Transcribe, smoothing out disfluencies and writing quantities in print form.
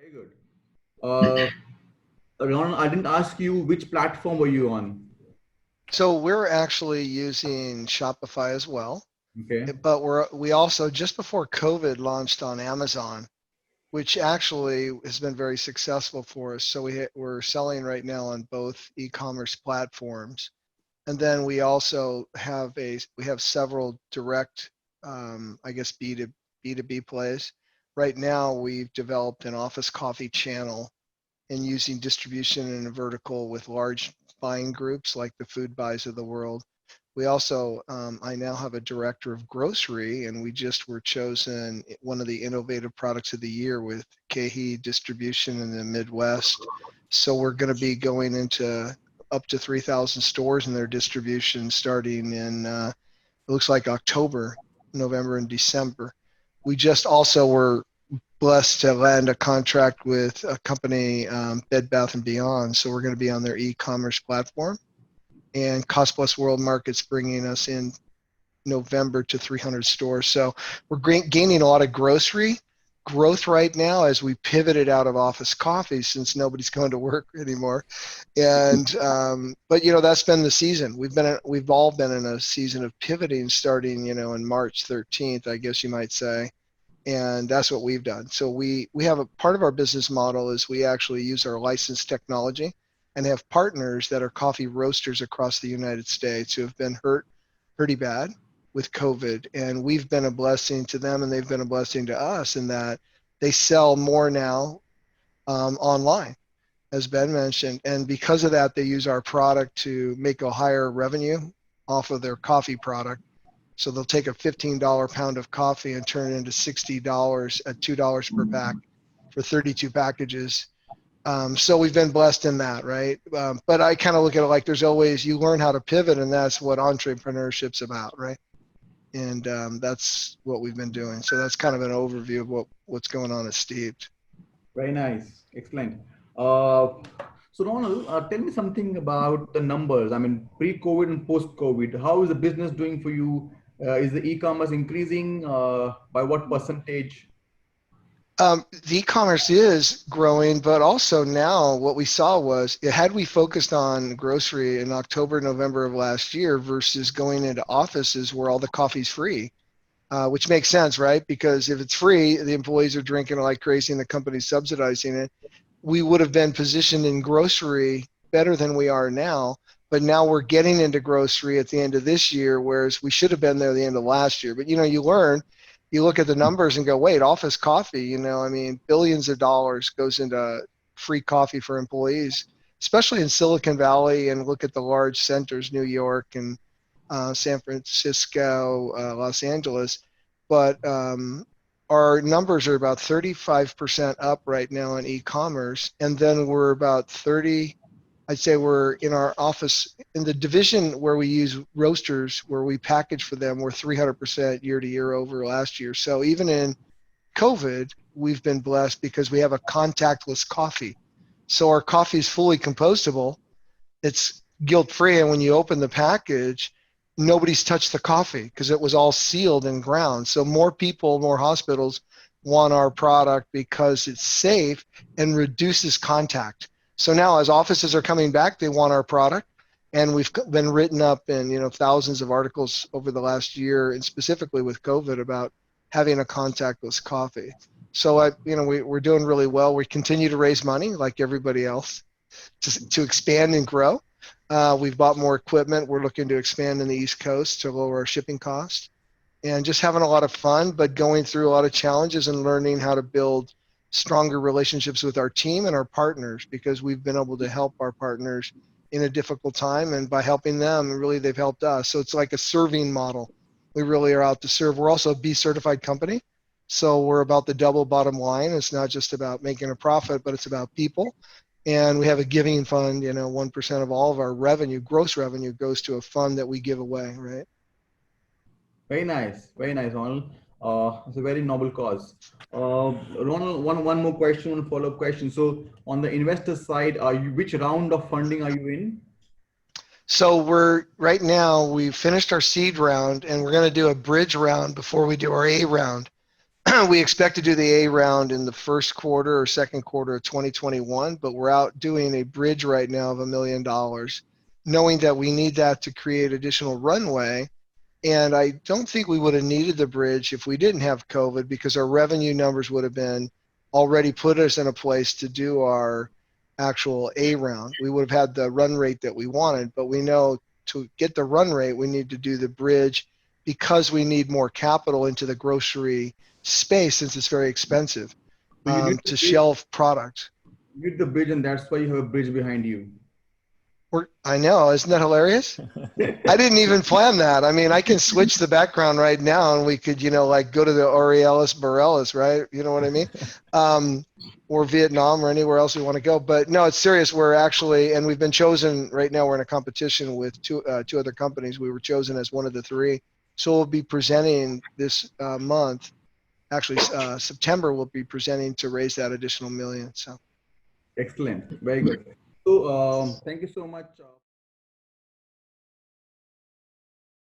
Very good. Uh, Ronald, I didn't ask you which platform were you on. So we're actually using Shopify as well, Okay. but we also just before COVID launched on Amazon, which actually has been very successful for us. So we're selling right now on both e-commerce platforms, and then we have several direct, I guess B2B plays. Right now, we've developed an office coffee channel and using distribution in a vertical with large buying groups like the food buys of the world. We also, I now have a director of grocery, and we just were chosen one of the innovative products of the year with KeHE distribution in the Midwest. So we're going to be going into up to 3,000 stores in their distribution starting in, it looks like October, November, and December. We just also were blessed to land a contract with a company, Bed Bath and Beyond. So we're going to be on their e-commerce platform, and Cost Plus World Market's bringing us in November to 300 stores. So we're gaining a lot of grocery growth right now as we pivoted out of office coffee since nobody's going to work anymore. And but that's been the season. We've all been in a season of pivoting starting in March 13th, I guess you might say, and that's what we've done. So we have a part of our business model is we actually use our licensed technology and have partners that are coffee roasters across the United States who have been hurt pretty bad with COVID, and we've been a blessing to them and they've been a blessing to us in that they sell more now, online, as Ben mentioned, and because of that they use our product to make a higher revenue off of their coffee product. So they'll take a $15 pound of coffee and turn it into $60 at $2 per pack for 32 packages. So we've been blessed in that, right? But I kind of look at it like there's always, you learn how to pivot, and that's what entrepreneurship's about, right? And that's what we've been doing. So that's kind of an overview of what's going on at Steve. Very nice. Excellent. Uh, so, Ronald, tell me something about the numbers. I mean, pre-COVID and post-COVID, how is the business doing for you? Is the e-commerce increasing? By what percentage? The e-commerce is growing, but also now what we saw was, had we focused on grocery in October, November of last year versus going into offices where all the coffee's free, which makes sense, right? Because if it's free, the employees are drinking it like crazy and the company's subsidizing it. We would have been positioned in grocery better than we are now. But now we're getting into grocery at the end of this year, whereas we should have been there at the end of last year. But you learn, you look at the numbers and go, wait, office coffee, I mean, billions of dollars goes into free coffee for employees, especially in Silicon Valley, and look at the large centers, New York and San Francisco, Los Angeles. But our numbers are about 35% up right now in e-commerce, and then we're about 30. I'd say we're in our office in the division where we use roasters, where we package for them. We're 300% year to year over last year. So even in COVID, we've been blessed because we have a contactless coffee. So our coffee is fully compostable. It's guilt free, and when you open the package, nobody's touched the coffee because it was all sealed and ground. So more people, more hospitals want our product because it's safe and reduces contact. So now as offices are coming back, they want our product. And we've been written up in thousands of articles over the last year, and specifically with COVID, about having a contactless coffee. So we're doing really well. We continue to raise money like everybody else to expand and grow. We've bought more equipment. We're looking to expand in the East Coast to lower our shipping costs, and just having a lot of fun, but going through a lot of challenges and learning how to build stronger relationships with our team and our partners, because we've been able to help our partners in a difficult time, and by helping them, really they've helped us. So it's like a serving model. We really are out to serve. We're also a B certified company, so we're about the double bottom line. It's not just about making a profit, but it's about people. And we have a giving fund. 1% of all of our revenue, gross revenue, goes to a fund that we give away, right? Very nice, Ronald. It's a very noble cause. Ronald, one more question, one follow-up question. So, on the investor side, which round of funding are you in? So right now we finished our seed round, and we're going to do a bridge round before we do our A round. We expect to do the A round in the first quarter or second quarter of 2021, but we're out doing a bridge right now of $1 million, knowing that we need that to create additional runway. And I don't think we would have needed the bridge if we didn't have COVID, because our revenue numbers would have been already put us in a place to do our actual A round. We would have had the run rate that we wanted, but we know to get the run rate, we need to do the bridge because we need more capital into the grocery space since it's very expensive So you did the to bridge, shelf product. you did the bridge, and that's why you have a bridge behind you. I know, isn't that hilarious? I didn't even plan that. I mean, I can switch the background right now and we could, like go to the Aurealis Borealis, right? You know what I mean? Or Vietnam or anywhere else we want to go. But no, it's serious. We're actually, and we've been chosen right now. We're in a competition with two other companies. We were chosen as one of the three. So we'll be presenting this month. Actually, September, we'll be presenting to raise that additional $1 million. So. Excellent. Very good. So thank you so much.